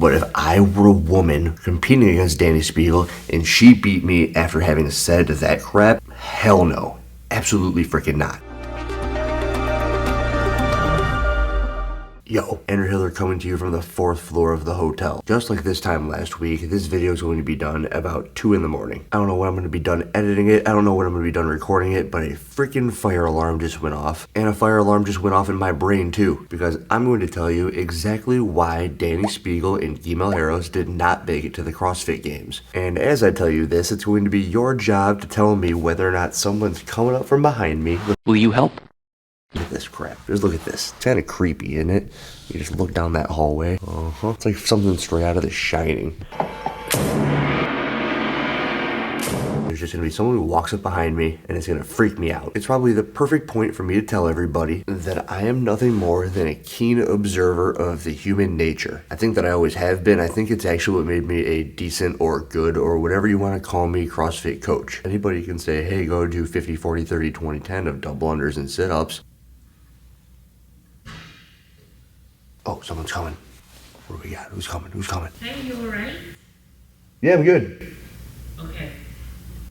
But if I were a woman competing against Dani Speegle and she beat me after having said that crap, hell no. Absolutely freaking not. Yo, Andrew Hiller coming to you from the 4th floor of the hotel. Just like this time last week, this video is going to be done about 2 in the morning. I don't know when I'm going to be done editing it. I don't know when I'm going to be done recording it, but a freaking fire alarm just went off. And a fire alarm just went off in my brain too, because I'm going to tell you exactly why Dani Speegle and Malheiros did not make it to the CrossFit Games. And as I tell you this, it's going to be your job to tell me whether or not someone's coming up from behind me. Will you help? Look at this crap. Just look at this. It's kind of creepy, isn't it? You just look down that hallway. It's like something straight out of The Shining. There's just going to be someone who walks up behind me, and it's going to freak me out. It's probably the perfect point for me to tell everybody that I am nothing more than a keen observer of the human nature. I think that I always have been. I think it's actually what made me a decent or good or whatever you want to call me CrossFit coach. Anybody can say, hey, go do 50, 40, 30, 20, 10 of double unders and sit-ups. Oh, someone's coming. What do we got? Who's coming? Who's coming? Hey, you alright? Yeah, I'm good. Okay.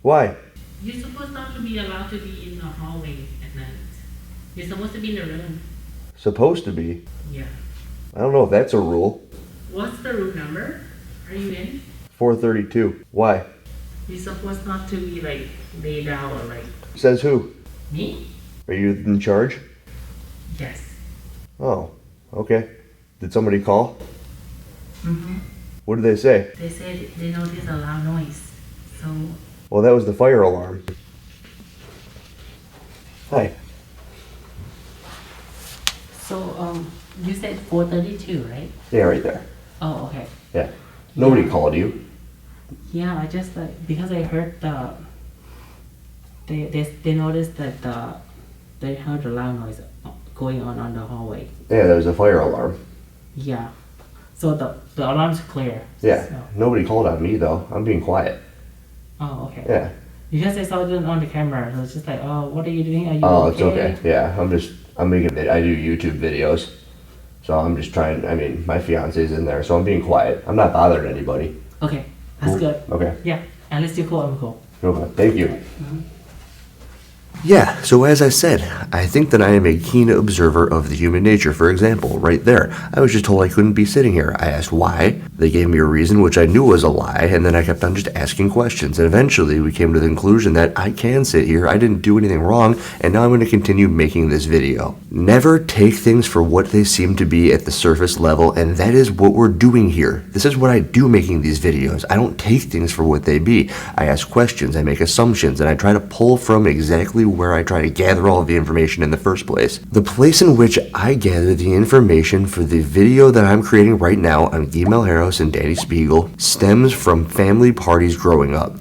Why? You're supposed not to be allowed to be in the hallway at night. You're supposed to be in the room. Supposed to be? Yeah. I don't know if that's a rule. What's the room number? Are you in? 432. Why? You're supposed not to be like laid out or like... Says who? Me? Are you in charge? Yes. Oh, okay. Did somebody call? Mm-hmm. What did they say? They said they noticed a loud noise. So... Well, that was the fire alarm. Hi. So, you said 432, right? Yeah, right there. Oh, okay. Yeah. Nobody called you. Yeah, I just like, because I heard they noticed that they heard a loud noise going on the hallway. Yeah, there was a fire alarm. Yeah. So the alarm's clear. Yeah. So. Nobody called on me, though. I'm being quiet. Oh, okay. Yeah. Because I saw it on the camera, so it's just like, oh, what are you doing? Are you Oh, okay? it's okay. Yeah, I'm making it. I do YouTube videos. So I'm just trying, I mean, my fiance's in there, so I'm being quiet. I'm not bothering anybody. Okay, that's Cool. good. Okay. Yeah, at least you're cool, I'm cool. Okay. Thank you. Mm-hmm. Yeah, so as I said, I think that I am a keen observer of the human nature. For example, right there, I was just told I couldn't be sitting here. I asked why. They gave me a reason, which I knew was a lie, and then I kept on just asking questions. And eventually, we came to the conclusion that I can sit here, I didn't do anything wrong, and now I'm going to continue making this video. Never take things for what they seem to be at the surface level, and that is what we're doing here. This is what I do making these videos. I don't take things for what they be. I ask questions, I make assumptions, and I try to pull from exactly where I try to gather all of the information in the first place. The place in which I gather the information for the video that I'm creating right now on Malheiros and Dani Speegle stems from family parties growing up.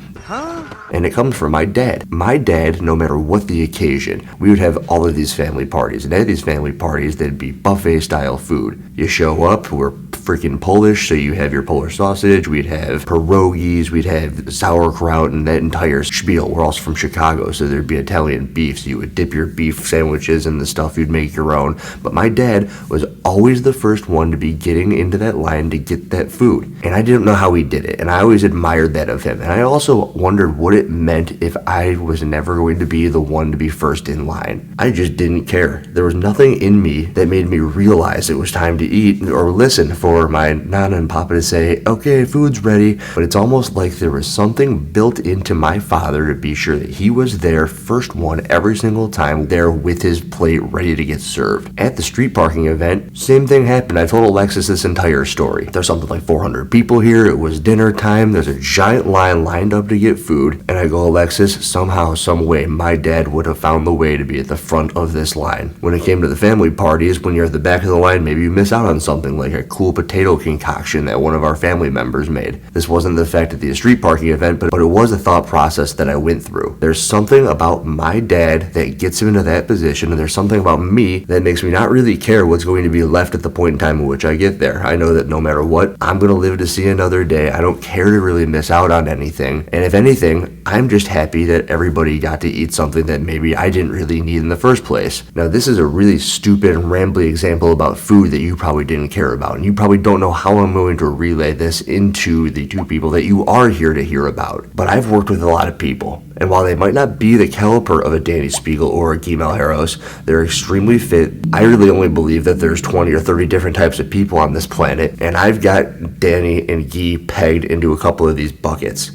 And it comes from my dad. My dad, no matter what the occasion, we would have all of these family parties. And at these family parties, there'd be buffet style food. You show up, we're freaking Polish, so you have your Polish sausage, we'd have pierogies, we'd have sauerkraut, and that entire spiel. We're also from Chicago, so there'd be Italian beef, so you would dip your beef sandwiches in the stuff, you'd make your own. But my dad was always the first one to be getting into that line to get that food. And I didn't know how he did it, and I always admired that of him. And I also wondered what it meant if I was never going to be the one to be first in line. I just didn't care. There was nothing in me that made me realize it was time to eat or listen for my nana and papa to say, okay, food's ready. But it's almost like there was something built into my father to be sure that he was there, first one every single time, there with his plate ready to get served. At the street parking event, same thing happened. I told Alexis this entire story. There's something like 400 people here. It was dinner time. There's a giant line lined up to get food. And I go, Alexis, somehow, some way, my dad would have found the way to be at the front of this line. When it came to the family parties, when you're at the back of the line, maybe you miss out on something like a cool potato concoction that one of our family members made. This wasn't the fact at the street parking event, but it was a thought process that I went through. There's something about my dad that gets him into that position, and there's something about me that makes me not really care what's going to be left at the point in time in which I get there. I know that no matter what, I'm going to live to see another day. I don't care to really miss out on anything. And if anything, I'm just happy that everybody got to eat something that maybe I didn't really need in the first place. Now, this is a really stupid and rambly example about food that you probably didn't care about, and you probably don't know how I'm going to relay this into the two people that you are here to hear about. But I've worked with a lot of people, and while they might not be the caliber of a Dani Speegle or a Guy Malheiros, they're extremely fit. I really only believe that there's 20 or 30 different types of people on this planet, and I've got Dani and Guy pegged into a couple of these buckets.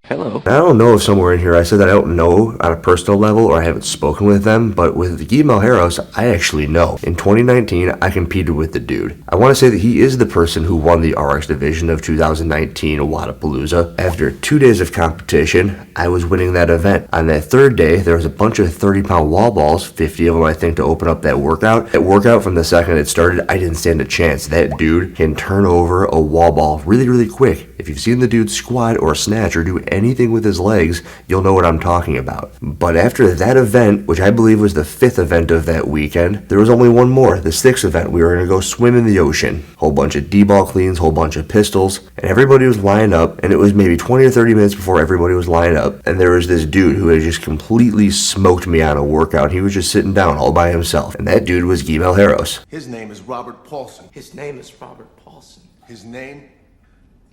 Hello. I don't know if somewhere in here I said that I don't know on a personal level or I haven't spoken with them, but with Guy Malheiros, I actually know. In 2019, I competed with the dude. I want to say that he is the person who won the RX division of 2019 Wadapalooza. After 2 days of competition, I was winning that event. On that third day, there was a bunch of 30-pound wall balls, 50 of them I think, to open up that workout. That workout, from the second it started, I didn't stand a chance. That dude can turn over a wall ball really, really quick. If you've seen the dude squat or snatch or do anything with his legs, you'll know what I'm talking about. But after that event, which I believe was the 5th event of that weekend, there was only one more, the 6th event. We were going to go swim in the ocean. Whole bunch of D-ball cleans, whole bunch of pistols, and everybody was lining up, and it was maybe 20 or 30 minutes before everybody was lining up, and there was this dude who had just completely smoked me on a workout. He was just sitting down all by himself, and that dude was Guy Malheiros. His name is Robert Paulson. His name is Robert Paulson. His name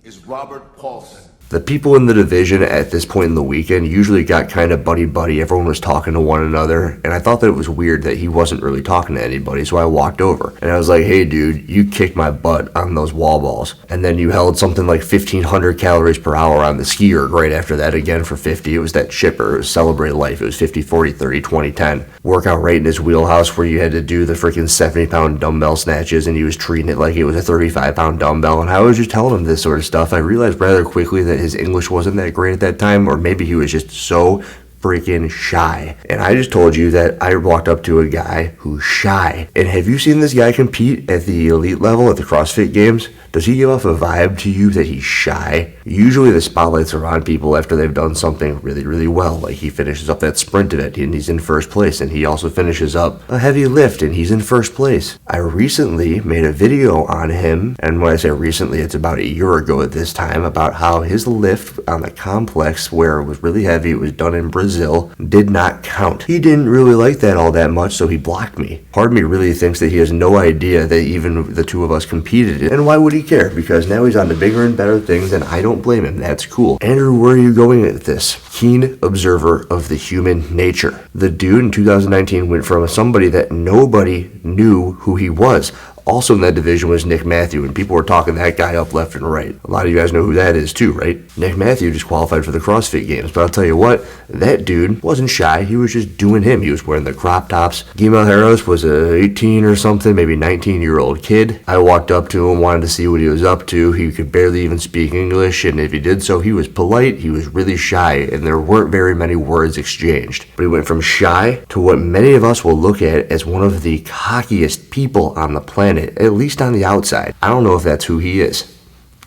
is Robert Paulson. The people in the division at this point in the weekend usually got kind of buddy-buddy. Everyone was talking to one another, and I thought that it was weird that he wasn't really talking to anybody, so I walked over. And I was like, hey, dude, you kicked my butt on those wall balls. And then you held something like 1,500 calories per hour on the ski erg right after that again for 50. It was that chipper. It was Celebrate Life. It was 50, 40, 30, 20, 10. Workout right in his wheelhouse where you had to do the freaking 70-pound dumbbell snatches, and he was treating it like it was a 35-pound dumbbell. And I was just telling him this sort of stuff. I realized rather quickly that his English wasn't that great at that time, or maybe he was just so freaking shy. And I just told you that I walked up to a guy who's shy. And have you seen this guy compete at the elite level at the CrossFit games? Does he give off a vibe to you that he's shy? Usually the spotlights are on people after they've done something really, really well. Like he finishes up that sprint event and he's in first place, and he also finishes up a heavy lift and he's in first place. I recently made a video on him, and when I say recently, it's about a year ago at this time, about how his lift on the complex where it was really heavy, it was done in Brazil, did not count. He didn't really like that all that much, so he blocked me. Part of me really thinks that he has no idea that even the two of us competed. And why would he care? Because now he's on to bigger and better things, and I don't blame him. That's cool. Andrew, where are you going with this? Keen observer of the human nature. The dude in 2019 went from somebody that nobody knew who he was. Also in that division was Nick Matthew, and people were talking that guy up left and right. A lot of you guys know who that is too, right? Nick Matthew just qualified for the CrossFit Games, but I'll tell you what, that dude wasn't shy. He was just doing him. He was wearing the crop tops. Guy Malheiros was a 18 or something, maybe 19-year-old kid. I walked up to him, wanted to see what he was up to. He could barely even speak English, and if he did so, he was polite. He was really shy, and there weren't very many words exchanged. But he went from shy to what many of us will look at as one of the cockiest people on the planet. At least on the outside. I don't know if that's who he is.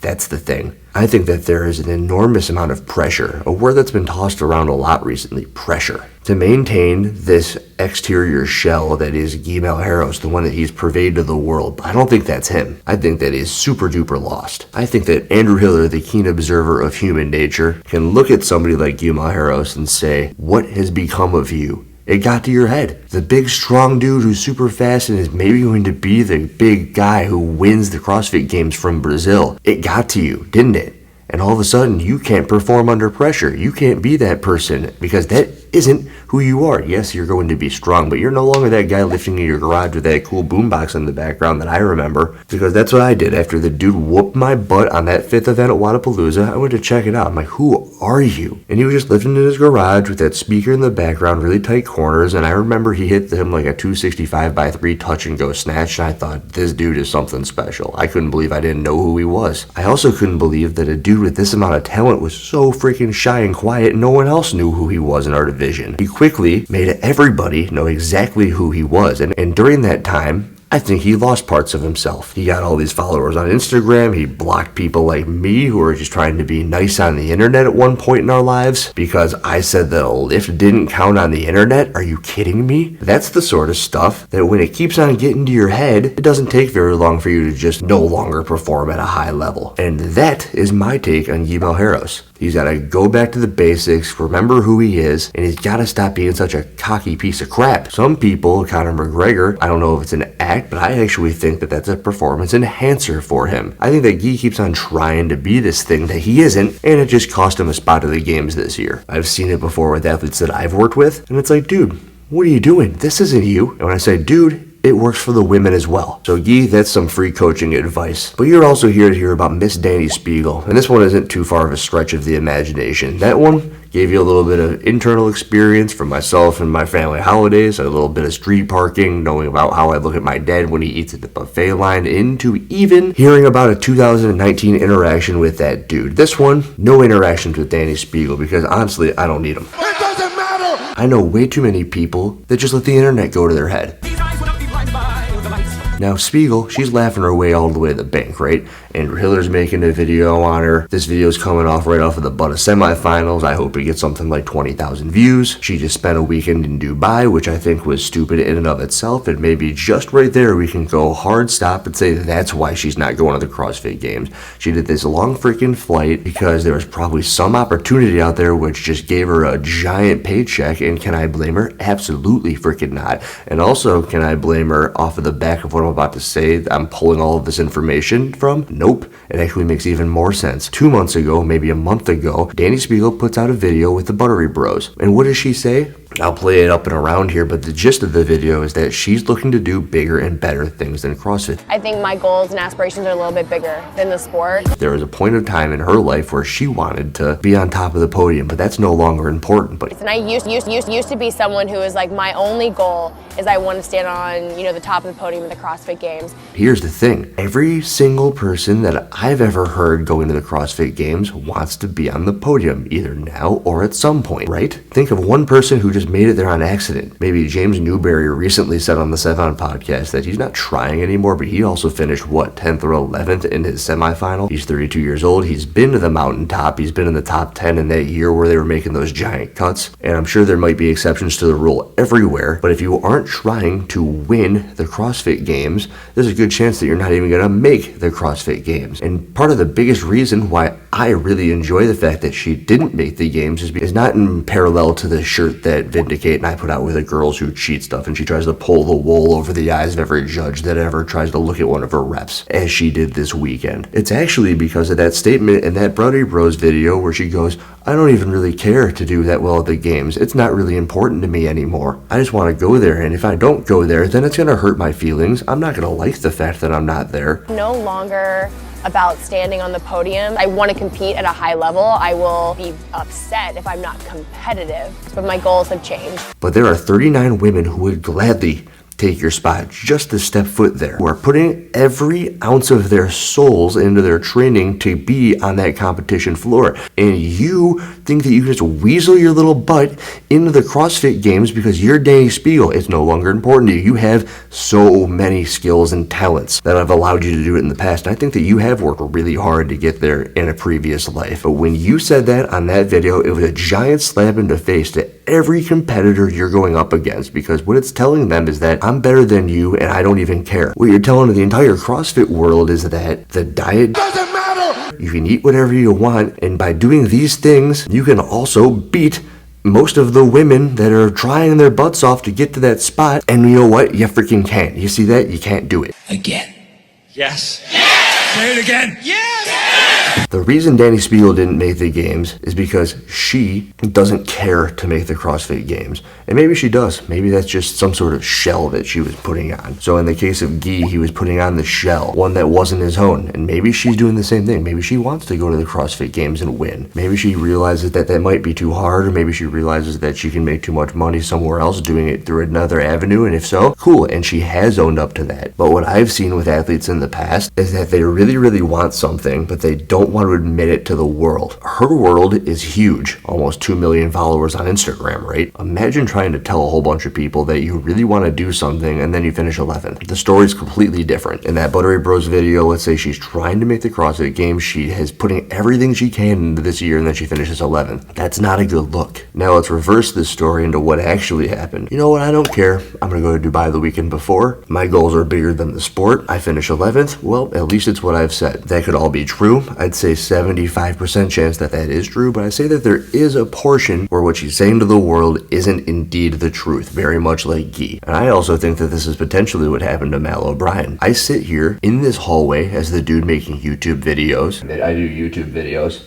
That's the thing. I think that there is an enormous amount of pressure, a word that's been tossed around a lot recently, pressure, to maintain this exterior shell that is Guy Malheiros, the one that he's purveyed to the world. But I don't think that's him. I think that he's super duper lost. I think that Andrew Hiller, the keen observer of human nature, can look at somebody like Guy Malheiros and say, what has become of you? It got to your head. The big, strong dude who's super fast and is maybe going to be the big guy who wins the CrossFit Games from Brazil. It got to you, didn't it? And all of a sudden, you can't perform under pressure. You can't be that person because that isn't who you are. Yes, you're going to be strong, but you're no longer that guy lifting in your garage with that cool boombox in the background that I remember, because that's what I did after the dude whooped my butt on that 5th event at Wadapalooza. I went to check it out. I'm like, who are you? And he was just lifting in his garage with that speaker in the background, really tight corners, and I remember he hit him like a 265 by 3 touch and go snatch, and I thought, this dude is something special. I couldn't believe I didn't know who he was. I also couldn't believe that a dude with this amount of talent was so freaking shy and quiet, no one else knew who he was in our division. He quickly made everybody know exactly who he was, and during that time, I think he lost parts of himself. He got all these followers on Instagram. He blocked people like me who were just trying to be nice on the internet at one point in our lives because I said that a lift didn't count on the internet. Are you kidding me? That's the sort of stuff that when it keeps on getting to your head, it doesn't take very long for you to just no longer perform at a high level. And that is my take on Guy Malheiros. He's got to go back to the basics, remember who he is, and he's got to stop being such a cocky piece of crap. Some people, Conor McGregor, I don't know if it's an act, but I actually think that that's a performance enhancer for him. I think that Guy keeps on trying to be this thing that he isn't, and it just cost him a spot at the games this year. I've seen it before with athletes that I've worked with, and it's like, dude, what are you doing? This isn't you. And when I say, dude, it works for the women as well. So Guy, that's some free coaching advice. But you're also here to hear about Miss Dani Speegle, and this one isn't too far of a stretch of the imagination. That one gave you a little bit of internal experience from myself and my family holidays, a little bit of street parking, knowing about how I look at my dad when he eats at the buffet line, into even hearing about a 2019 interaction with that dude. This one, no interactions with Dani Speegle, because honestly, I don't need them. It doesn't matter! I know way too many people that just let the internet go to their head. Now, Speegle, she's laughing her way all the way to the bank, right? Andrew Hiller's making a video on her. This video's coming off right off of the butt of semifinals. I hope it gets something like 20,000 views. She just spent a weekend in Dubai, which I think was stupid in and of itself. And maybe just right there, we can go hard stop and say that's why she's not going to the CrossFit Games. She did this long freaking flight because there was probably some opportunity out there which just gave her a giant paycheck. And can I blame her? Absolutely freaking not. And also, can I blame her off of the back of what I'm about to say I'm pulling all of this information from? Nope. It actually makes even more sense. 2 months ago, maybe a month ago, Dani Speegle puts out a video with the Buttery Bros. And what does she say? I'll play it up and around here, but the gist of the video is that she's looking to do bigger and better things than CrossFit. I think my goals and aspirations are a little bit bigger than the sport. There was a point of time in her life where she wanted to be on top of the podium, but that's no longer important. But And I used to be someone who was like, my only goal is I want to stand on, the top of the podium at the CrossFit Games. here's the thing. Every single person that I've ever heard going to the CrossFit Games wants to be on the podium, either now or at some point, right? Think of one person who just made it there on accident. Maybe James Newberry recently said on the Sevon podcast that he's not trying anymore, but he also finished, 10th or 11th in his semifinal. He's 32 years old. He's been to the mountaintop. He's been in the top 10 in that year where they were making those giant cuts. And I'm sure there might be exceptions to the rule everywhere, but if you aren't trying to win the CrossFit Games, there's a good chance that you're not even going to make the CrossFit Games. And part of the biggest reason why I really enjoy the fact that she didn't make the games is not in parallel to the shirt that Vindicate and I put out with the girls who cheat stuff, and she tries to pull the wool over the eyes of every judge that ever tries to look at one of her reps, as she did this weekend. It's actually because of that statement in that Buttery Bros video where she goes, I don't even really care to do that well at the games. It's not really important to me anymore. I just want to go there, and if I don't go there, then it's going to hurt my feelings. I'm not going to like the fact that I'm not there. No longer about standing on the podium. I want to compete at a high level. I will be upset if I'm not competitive, but my goals have changed. But there are 39 women who would gladly take your spot just to step foot there, who are putting every ounce of their souls into their training to be on that competition floor. And you think that you can just weasel your little butt into the CrossFit Games because you're Dani Speegle. It's no longer important to you. You have so many skills and talents that have allowed you to do it in the past. And I think that you have worked really hard to get there in a previous life. But when you said that on that video, it was a giant slap in the face to every competitor you're going up against, because what it's telling them is that I'm better than you and I don't even care. What you're telling the entire CrossFit world is that the diet Doesn't matter! You can eat whatever you want, and by doing these things, you can also beat most of the women that are trying their butts off to get to that spot. And you know what? You freaking can't. You see that? You can't do it. Again. Yes. Yes! Say it again. Yes! Yes! The reason Dani Speegle didn't make the games is because she doesn't care to make the CrossFit Games. And maybe she does. Maybe that's just some sort of shell that she was putting on. So in the case of Guy, he was putting on the shell, one that wasn't his own. And maybe she's doing the same thing. Maybe she wants to go to the CrossFit Games and win. Maybe she realizes that that might be too hard, or maybe she realizes that she can make too much money somewhere else doing it through another avenue. And if so, cool. And she has owned up to that. But what I've seen with athletes in the past is that they really, really want something, but they don't want to admit it to the world. Her world is huge. Almost 2 million followers on Instagram, right? Imagine trying to tell a whole bunch of people that you really want to do something and then you finish 11th. The story's completely different. In that Buttery Bros video, let's say she's trying to make the CrossFit Games. She is putting everything she can into this year and then she finishes 11th. That's not a good look. Now let's reverse this story into what actually happened. You know what? I don't care. I'm going to go to Dubai the weekend before. My goals are bigger than the sport. I finish 11th. Well, at least it's what I've said. That could all be true. I'd say say 75% chance that that is true, but I say that there is a portion where what she's saying to the world isn't indeed the truth, very much like Guy. And I also think that this is potentially what happened to Mal O'Brien. I sit here in this hallway as the dude making YouTube videos. I do YouTube videos.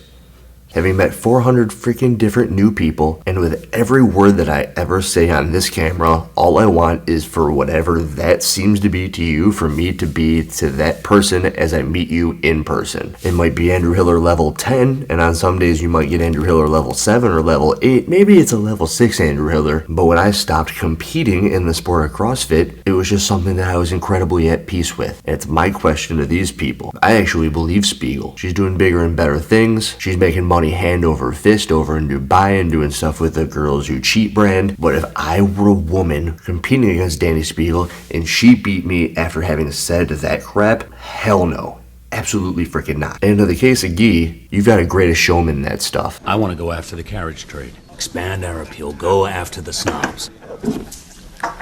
Having met 400 freaking different new people, and with every word that I ever say on this camera, all I want is for whatever that seems to be to you, for me to be to that person as I meet you in person. It might be Andrew Hiller level 10, and on some days you might get Andrew Hiller level 7 or level 8, maybe it's a level 6 Andrew Hiller, but when I stopped competing in the sport of CrossFit, it was just something that I was incredibly at peace with. And it's my question to these people. I actually believe Speegle. She's doing bigger and better things. She's making money hand over fist over in Dubai and doing stuff with the Girls Who Cheat brand. But if I were a woman competing against Dani Speegle and she beat me after having said that crap, hell no. Absolutely freaking not. And in the case of Guy, you've got a greatest showman in that stuff. I want to go after the carriage trade. Expand our appeal. Go after the snobs.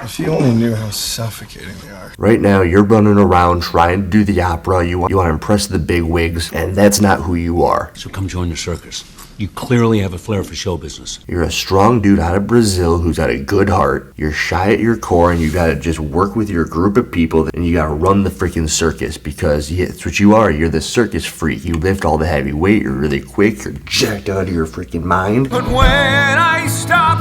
If you only knew how suffocating they are. Right now, you're running around trying to do the opera. You want to impress the big wigs, and that's not who you are. So come join the circus. You clearly have a flair for show business. You're a strong dude out of Brazil who's got a good heart. You're shy at your core, and you gotta just work with your group of people, and you gotta run the freaking circus, because yeah, it's what you are. You're the circus freak. You lift all the heavy weight. You're really quick. You're jacked out of your freaking mind. But when I stop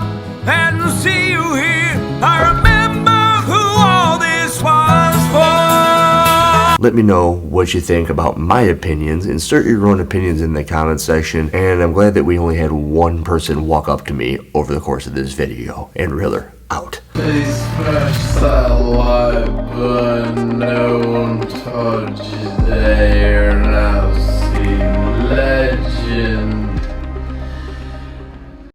and see you here, I remember who all this was for. Let me know what you think about my opinions. Insert your own opinions in the comment section. And I'm glad that we only had one person walk up to me over the course of this video. Andrew Hiller, out. Please smash that like button, no one touches there, and I'll see you later.